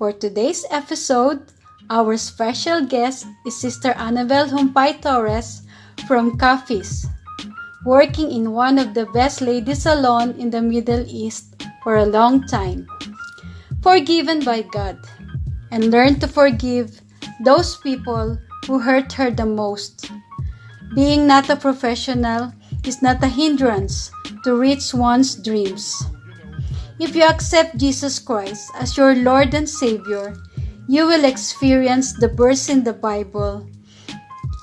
For today's episode, our special guest is Sister Annabel Humpay Torres from Cafis, working in one of the best ladies salon in the Middle East for a long time. Forgiven by God, and learned to forgive those people who hurt her the most. Being not a professional is not a hindrance to reach one's dreams. If you accept Jesus Christ as your Lord and Savior, you will experience the verse in the Bible,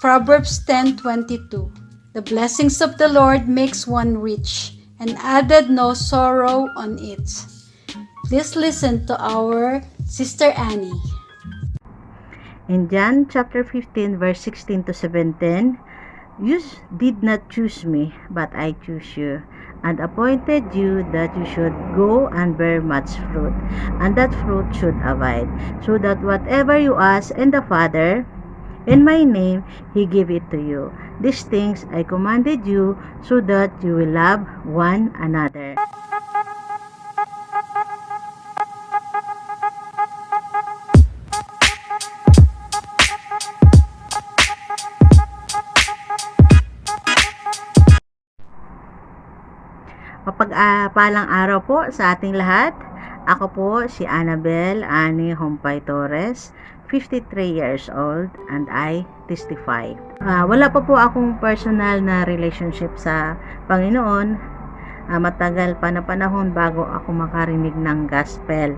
Proverbs 10:22. The blessings of the Lord makes one rich, and added no sorrow on it. Please listen to our Sister Annie. In John chapter 15 verse 16 to 17, you did not choose me, but I chose you, and appointed you that you should go and bear much fruit, and that fruit should abide, so that whatever you ask in the Father, in my name, He give it to you. These things I commanded you, so that you will love one another. Mapagpalang araw po sa ating lahat. Ako po si Annabel Annie Humpay Torres, 53 years old, and I testify. Wala pa po akong personal na relationship sa Panginoon. Matagal pa na panahon bago ako makarinig ng gospel.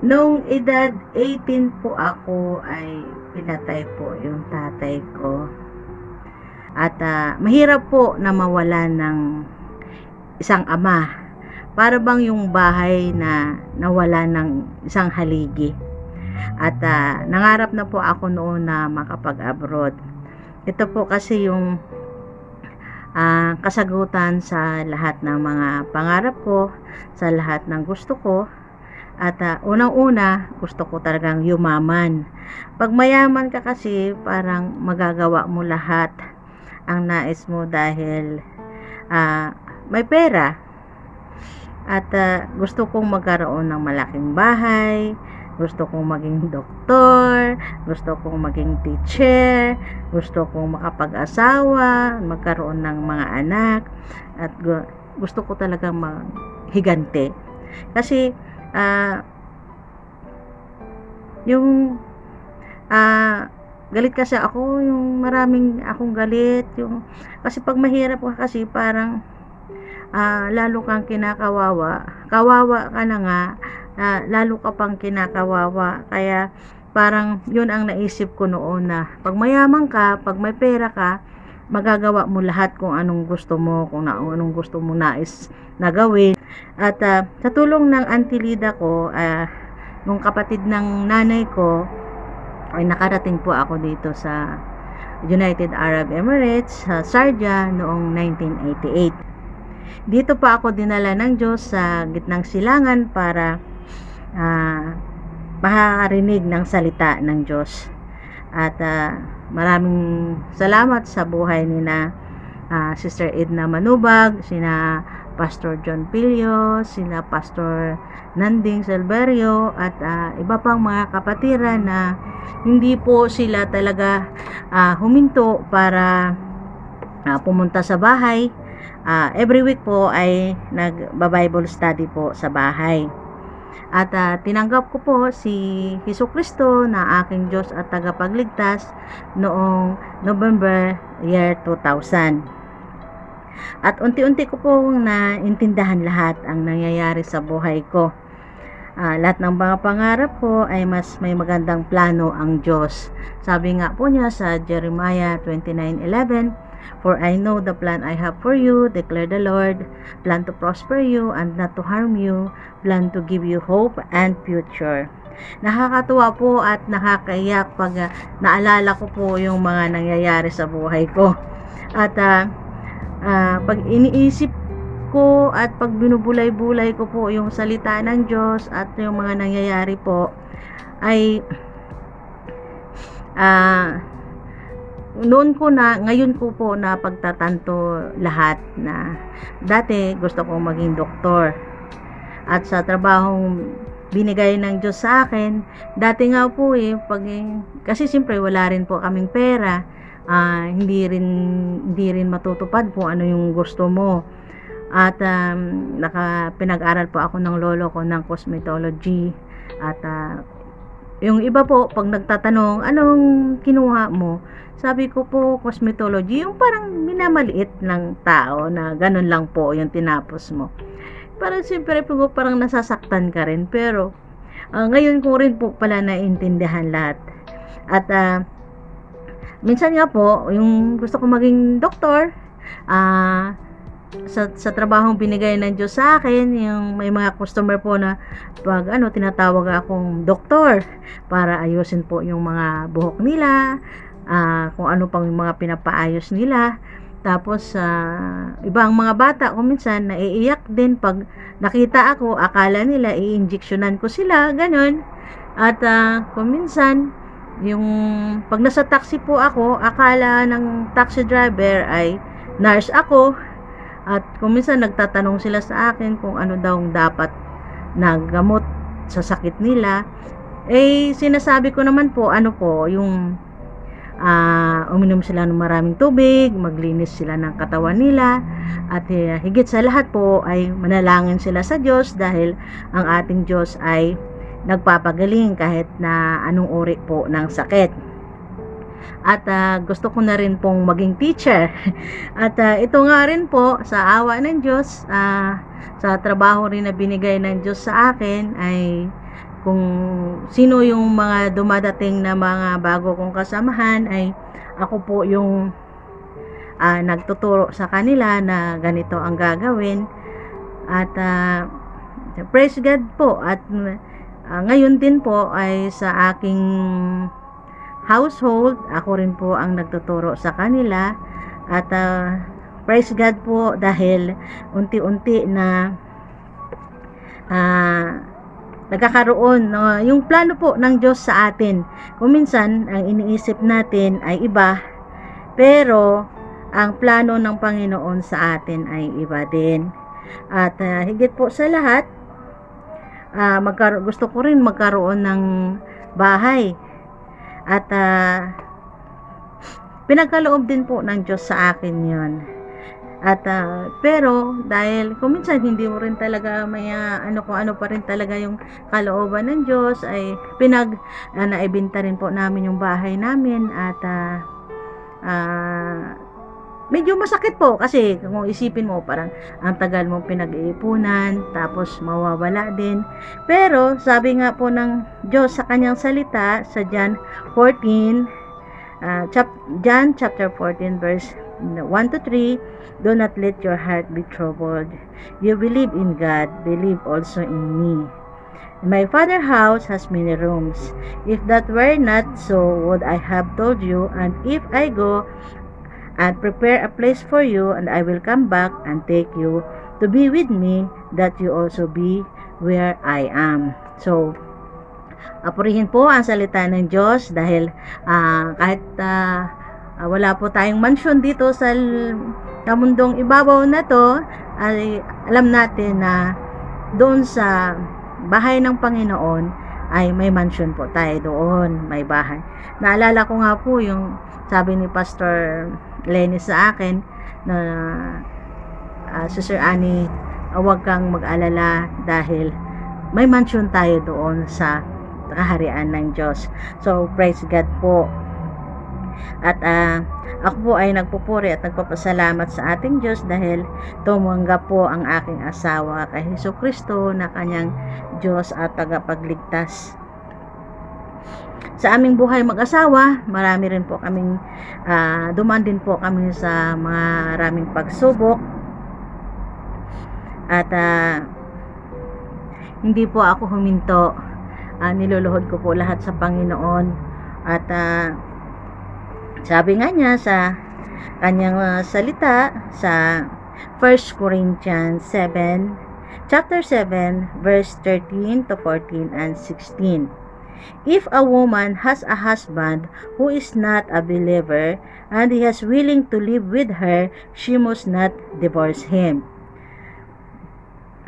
Noong edad 18 po ako ay pinatay po yung tatay ko. At mahirap po na mawalan ng isang ama. Para bang yung bahay na nawala ng isang haligi. At nangarap na po ako noon na makapag-abroad. Ito po kasi yung kasagutan sa lahat ng mga pangarap ko, sa lahat ng gusto ko. At unang-una, gusto ko talagang yumaman. Pag mayaman ka kasi, parang magagawa mo lahat ang nais mo dahil may pera. At gusto kong magkaroon ng malaking bahay, gusto kong maging doktor, gusto kong maging teacher, gusto kong makapag-asawa, magkaroon ng mga anak, at gusto ko talaga maghigante. Kasi yung galit kasi ako, yung maraming akong galit, yung kasi pag mahirap ka kasi parang lalo kang kinakawawa, kawawa ka na nga, lalo ka pang kinakawawa. Kaya parang yun ang naisip ko noon, na pag mayaman ka, pag may pera ka, magagawa mo lahat kung anong gusto mo, kung anong gusto mo nais na gawin. At sa tulong ng Auntie Lida ko, nung kapatid ng nanay ko, ay nakarating po ako dito sa United Arab Emirates, sa Sharjah, noong 1988. Dito pa ako dinala ng Diyos sa gitnang silangan para makarinig ng salita ng Diyos. At maraming salamat sa buhay ni Sister Edna Manubag, sina Pastor John Pilio, sina Pastor Nanding Silverio, at iba pang mga kapatiran na hindi po sila talaga huminto para pumunta sa bahay. Every week po ay nag-Bible study po sa bahay. At tinanggap ko po si Jesucristo na aking Diyos at tagapagligtas noong November year 2000. At unti-unti ko pong naintindahan lahat ang nangyayari sa buhay ko. Lahat ng mga pangarap ko ay mas may magandang plano ang Diyos. Sabi nga po niya sa Jeremiah 29:11, "For I know the plan I have for you, declare the Lord, plan to prosper you and not to harm you, plan to give you hope and future." Nakakatuwa po at nakakaiyak pag naalala ko po yung mga nangyayari sa buhay ko. At pag iniisip ko at pag binubulay-bulay ko po yung salita ng Diyos at yung mga nangyayari po, ay ngayon ko po na pagtatanto lahat na dati gusto kong maging doktor. At sa trabahong binigay ng Diyos sa akin. Dati nga po kasi siyempre wala rin po kaming pera, hindi rin matutupad po ano yung gusto mo. At pinag-aral po ako ng lolo ko ng cosmetology. At yung iba po, pag nagtatanong, anong kinuha mo? Sabi ko po, cosmetology, yung parang minamaliit ng tao na ganun lang po yung tinapos mo. Parang siyempre po parang nasasaktan ka rin. Pero ngayon ko rin po pala naintindihan lahat. At minsan nga po, yung gusto ko maging doktor, sa trabahong binigay ng Diyos sa akin, yung may mga customer po na pag tinatawag akong doktor para ayusin po yung mga buhok nila, kung ano pang yung mga pinapaayos nila. Tapos ibang mga bata kung minsan naiiyak din pag nakita ako, akala nila i-injectionan ko sila, ganun. At kung minsan yung pag nasa taxi po ako, akala ng taxi driver ay nurse ako. At kung minsan nagtatanong sila sa akin kung ano daw dapat na gamot sa sakit nila, sinasabi ko naman po, yung uminom sila ng maraming tubig, maglinis sila ng katawan nila, at higit sa lahat po ay manalangin sila sa Diyos dahil ang ating Diyos ay nagpapagaling kahit na anong uri po ng sakit. At gusto ko na rin pong maging teacher. At ito nga rin po, sa awa ng Diyos, sa trabaho rin na binigay ng Diyos sa akin, ay kung sino yung mga dumadating na mga bago kong kasamahan, ay ako po yung nagtuturo sa kanila na ganito ang gagawin. At praise God po. At ngayon din po ay sa aking household, ako rin po ang nagtuturo sa kanila. At praise God po dahil unti-unti na nagkakaroon yung plano po ng Diyos sa atin. Kung minsan ang iniisip natin ay iba, pero ang plano ng Panginoon sa atin ay iba din. At higit po sa lahat, gusto ko rin magkaroon ng bahay. At pinagkaloob din po ng Diyos sa akin yon. At pero dahil kung minsan hindi mo rin talaga may kung ano pa rin talaga yung kalooban ng Diyos, ay naibenta rin po namin yung bahay namin. At medyo masakit po kasi kung isipin mo parang ang tagal mong pinag-iipunan tapos mawawala din. Pero sabi nga po ng Diyos sa kanyang salita sa John 14, John chapter 14 verse 1 to 3, do not let your heart be troubled. You believe in God, believe also in me. My Father's house has many rooms. If that were not so, would I have told you? And if I go and prepare a place for you, and I will come back and take you to be with me, that you also be where I am. So, purihin po ang salita ng Diyos dahil kahit wala po tayong mansyon dito sa kamundong ibabaw na to, ay alam natin na doon sa bahay ng Panginoon ay may mansyon po tayo doon, may bahay. Naalala ko nga po yung sabi ni Pastor Lenny sa akin na Sister Annie, huwag kang mag-alala dahil may mansyon tayo doon sa kaharian ng Diyos. So praise God po. At ako po ay nagpupuri at nagpapasalamat sa ating Diyos dahil tumanggap po ang aking asawa kay Jesucristo na kanyang Diyos at tagapagligtas. Sa aming buhay mag-asawa, marami rin po kaming dumaan din po kami sa maraming pagsubok. At hindi po ako huminto. Niluluhod ko po lahat sa Panginoon. At sabi nga niya sa kanyang salita sa 1 Corinthians 7, chapter 7, verse 13 to 14 and 16. If a woman has a husband who is not a believer and he is willing to live with her, she must not divorce him.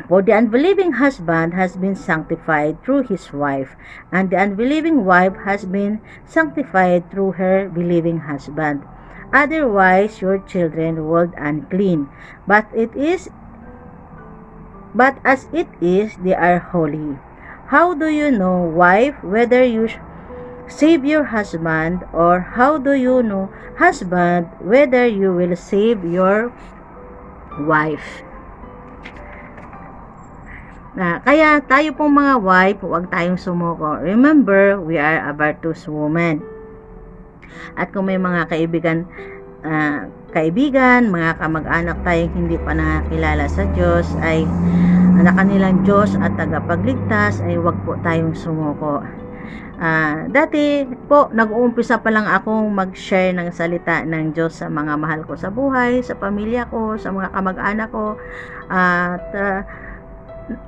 For the unbelieving husband has been sanctified through his wife, and the unbelieving wife has been sanctified through her believing husband. Otherwise your children would unclean, but as it is, they are holy. How do you know, wife, whether you save your husband, or how do you know, husband, whether you will save your wife? Kaya tayo pong mga wife, huwag tayong sumuko. Remember, we are a virtuous woman. At kung may mga kaibigan, mga kamag-anak tayong hindi pa nakakilala sa Diyos, ay na kanilang Diyos at tagapagligtas, ay huwag po tayong sumuko. Dati po, nag-uumpisa pa lang akong mag-share ng salita ng Diyos sa mga mahal ko sa buhay, sa pamilya ko, sa mga kamag-anak ko, at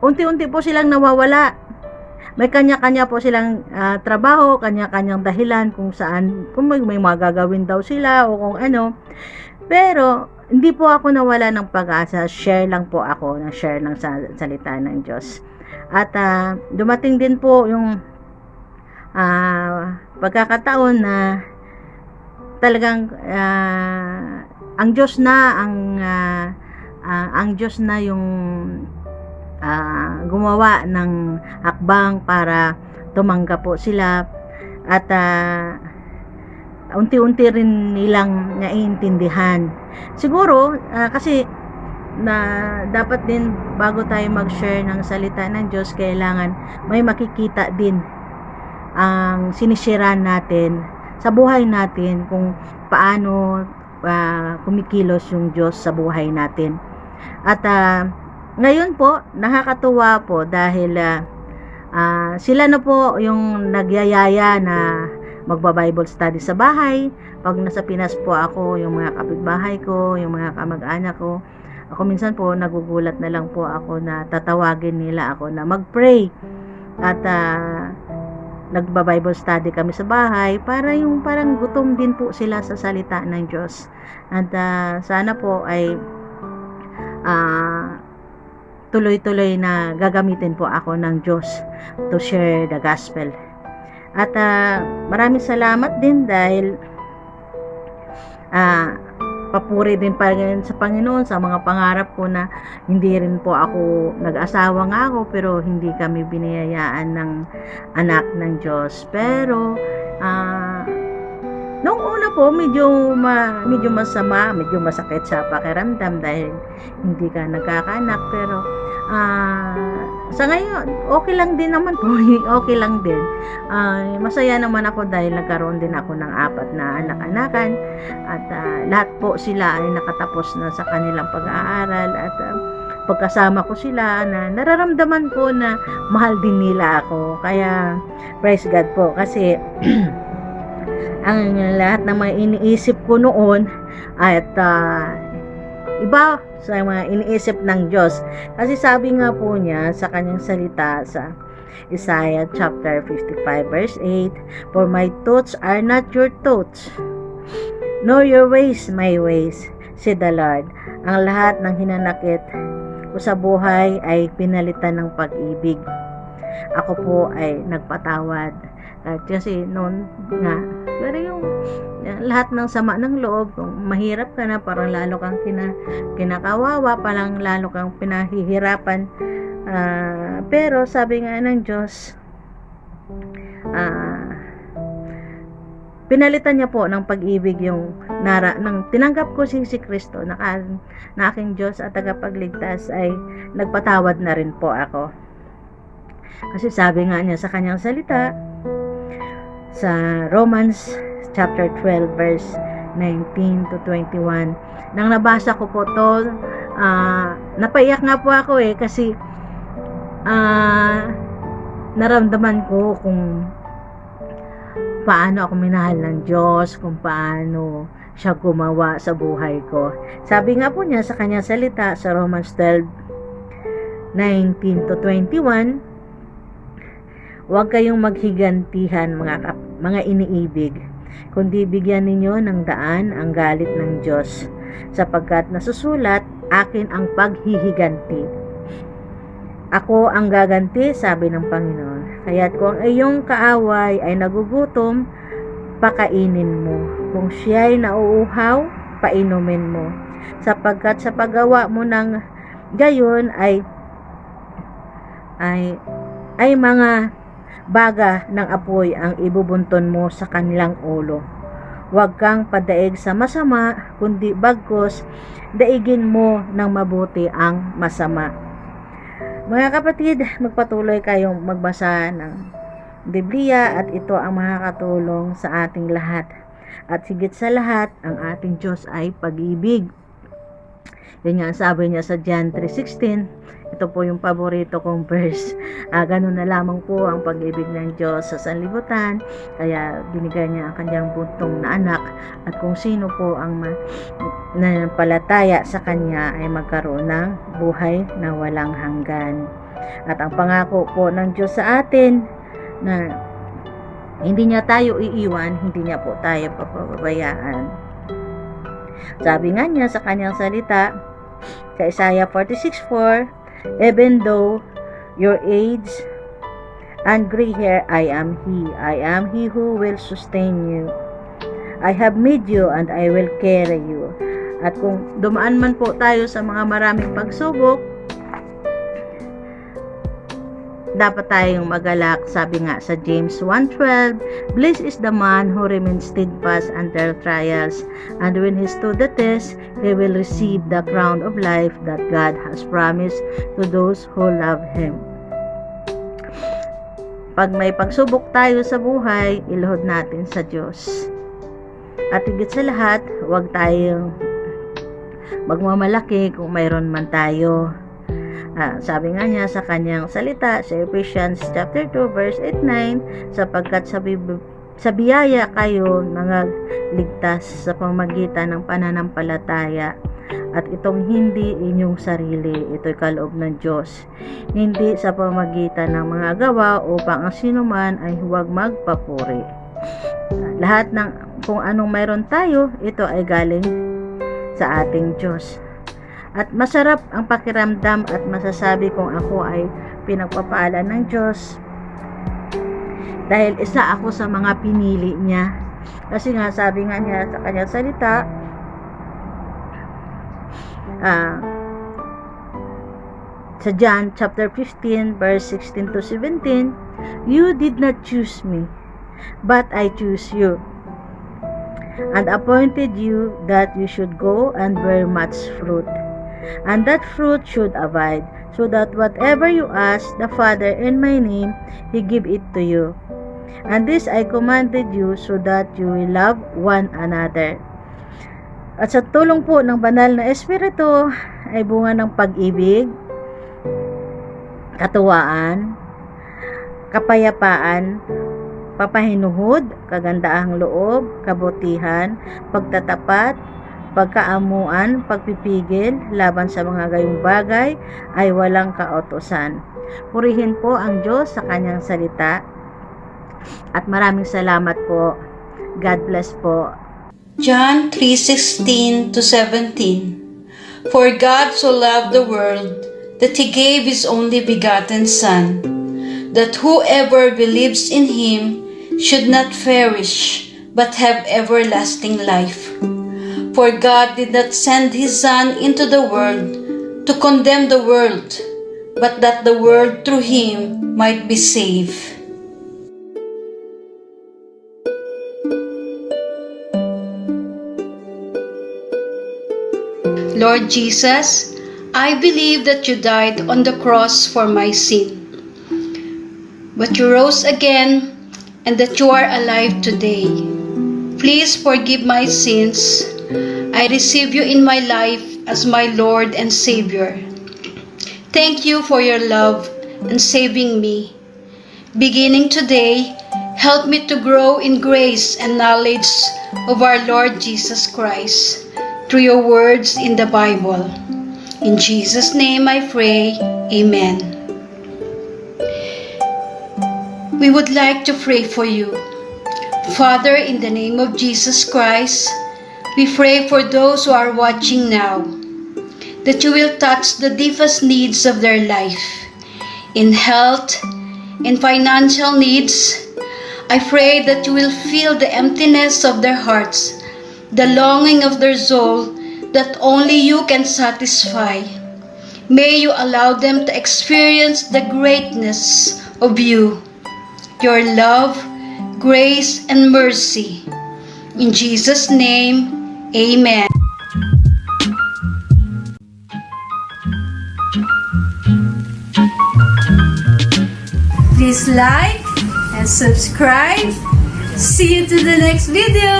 unti-unti po silang nawawala. May kanya-kanya po silang trabaho, kanya-kanyang dahilan kung saan, kung may mga gagawin daw sila o kung ano. Pero hindi po ako nawala ng pag-asa. Share lang po ako, share ng salita ng Diyos. At dumating din po yung pagkakataon na talagang ang Diyos na ang Diyos na yung gumawa ng hakbang para tumanggap po sila, at unti-unti rin nilang naiintindihan. Siguro kasi na dapat din bago tayo mag-share ng salita ng Diyos, kailangan may makikita din ang sinisiran natin sa buhay natin, kung paano kumikilos yung Diyos sa buhay natin. At ngayon po, nakakatuwa po dahil sila na po yung nagyayaya na magba-Bible study sa bahay. Pag nasa Pinas po ako, yung mga kapitbahay ko, yung mga kamag-anak ko, ako minsan po nagugulat na lang po ako na tatawagin nila ako na mag-pray. At nagba-Bible study kami sa bahay para yung parang gutom din po sila sa salita ng Diyos. At sana po ay tuloy-tuloy na gagamitin po ako ng Diyos to share the gospel. At maraming salamat din dahil papuri din pa rin sa Panginoon sa mga pangarap ko, na hindi rin po ako nag-asawa nga ako pero hindi kami biniyayaan ng anak ng Diyos. Pero nung una po medyo masama, medyo masakit sa pakiramdam dahil hindi ka nagkakaanak, pero sa ngayon okay lang din naman po. Okay lang din. Masaya naman ako dahil nagkaroon din ako ng 4 na anak-anakan, at lahat po sila ay nakatapos na sa kanilang pag-aaral, at pagkasama ko sila na nararamdaman ko na mahal din nila ako. Kaya praise God po, kasi ang lahat ng mga iniisip ko noon at iba sa mga iniisip ng Diyos. Kasi sabi nga po niya sa kanyang salita sa Isaiah chapter 55 verse 8, "For my thoughts are not your thoughts, nor your ways my ways, said the Lord." Ang lahat ng hinanakit ko sa buhay ay pinalitan ng pag-ibig. Ako po ay nagpatawad. At kasi noon nga, pero yung lahat ng sama ng loob, kung mahirap ka na, parang lalo kang kinakawawa, parang lalo kang pinahihirapan. Pero sabi nga ng Diyos, pinalitan niya po ng pag-ibig yung nang tinanggap ko si Kristo na aking Diyos at tagapagligtas, ay nagpatawad na rin po ako. Kasi sabi nga niya sa kanyang salita sa Romans chapter 12 verse 19 to 21, nang nabasa ko po to, napaiyak nga po ako kasi naramdaman ko kung paano ako minahal ng Diyos, kung paano siya gumawa sa buhay ko. Sabi nga po niya sa kanyang salita sa Romans 12:19 to 21, "Huwag kayong maghigantihan mga iniibig, kundi bigyan ninyo ng daan ang galit ng Diyos, sapagkat nasusulat, akin ang paghihiganti. Ako ang gaganti, sabi ng Panginoon. Kaya't kung ang iyong kaaway ay nagugutom, pakainin mo. Kung siya'y nauuhaw, painumin mo. Sapagkat sa paggawa mo ng gayon ay mga baga ng apoy ang ibubunton mo sa kanilang ulo. Huwag kang padaig sa masama, kundi bagkus daigin mo ng mabuti ang masama. Mga kapatid, magpatuloy kayong magbasa ng Biblia at ito ang makakatulong sa ating lahat. At higit sa lahat, ang ating Diyos ay pag-ibig. Yun nga sabi niya sa John 3:16. Ito po yung paborito kong verse. Ganun na lamang po ang pag-ibig ng Diyos sa sanlibutan. Kaya binigay niya ang kanyang buntong na anak. At kung sino po ang nanampalataya sa kanya ay magkaroon ng buhay na walang hanggan. At ang pangako po ng Diyos sa atin na hindi niya tayo iiwan, hindi niya po tayo papabayaan. Sabi nga niya sa kanyang salita sa Isaiah 46:4, even though your age and gray hair, I am He who will sustain you. I have made you and I will carry you. At kung dumaan man po tayo sa mga maraming pagsubok, dapat tayong magalak. Sabi nga sa James 1:12, blessed is the man who remains steadfast under trials, and when he stood the test, he will receive the crown of life that God has promised to those who love Him. Pag may pagsubok tayo sa buhay, iluhod natin sa Diyos. At higit sa lahat, huwag tayong magmamalaki kung mayroon man tayo. Sabi nga niya sa kanyang salita sa Ephesians chapter 2 verse 8-9, sapagkat sa biyaya kayo nangaligtas sa pamamagitan ng pananampalataya, at itong hindi inyong sarili, ito'y kaloob ng Diyos, hindi sa pamamagitan ng mga gawa upang ang sinuman ay huwag magpapuri. Lahat ng kung anong mayroon tayo, ito ay galing sa ating Diyos. At masarap ang pakiramdam at masasabi kong ako ay pinagpapala ng Diyos dahil isa ako sa mga pinili niya. Kasi nga sabi nga niya sa kanyang salita, sa John chapter 15 verse 16-17, you did not choose me, but I choose you and appointed you that you should go and bear much fruit, and that fruit should abide, so that whatever you ask the Father in my name, He give it to you. And this I commanded you, so that you will love one another. At sa tulong po ng banal na Espiritu, ay bunga ng pag-ibig, katuwaan, kapayapaan, papahinuhod, kagandahang loob, kabutihan, pagtatapat, pagkaamuan, pagpipigil laban sa mga gayong bagay ay walang kautusan. Purihin po ang Diyos sa kanyang salita. At maraming salamat po. God bless po. John 3:16-17. For God so loved the world that He gave His only begotten Son, that whoever believes in Him should not perish, but have everlasting life. For God did not send His Son into the world to condemn the world, but that the world through Him might be saved. Lord Jesus, I believe that you died on the cross for my sin, but you rose again and that you are alive today. Please forgive my sins. I receive you in my life as my Lord and Savior. Thank you for your love and saving me. Beginning today, help me to grow in grace and knowledge of our Lord Jesus Christ through your words in the Bible. In Jesus' name I pray, Amen. We would like to pray for you. Father, in the name of Jesus Christ, we pray for those who are watching now, that you will touch the deepest needs of their life. in health, in financial needs. I pray that you will feel the emptiness of their hearts, the longing of their soul that only you can satisfy. May you allow them to experience the greatness of you, your love, grace, and mercy. In Jesus' name, amen. Please like and subscribe. See you to the next video.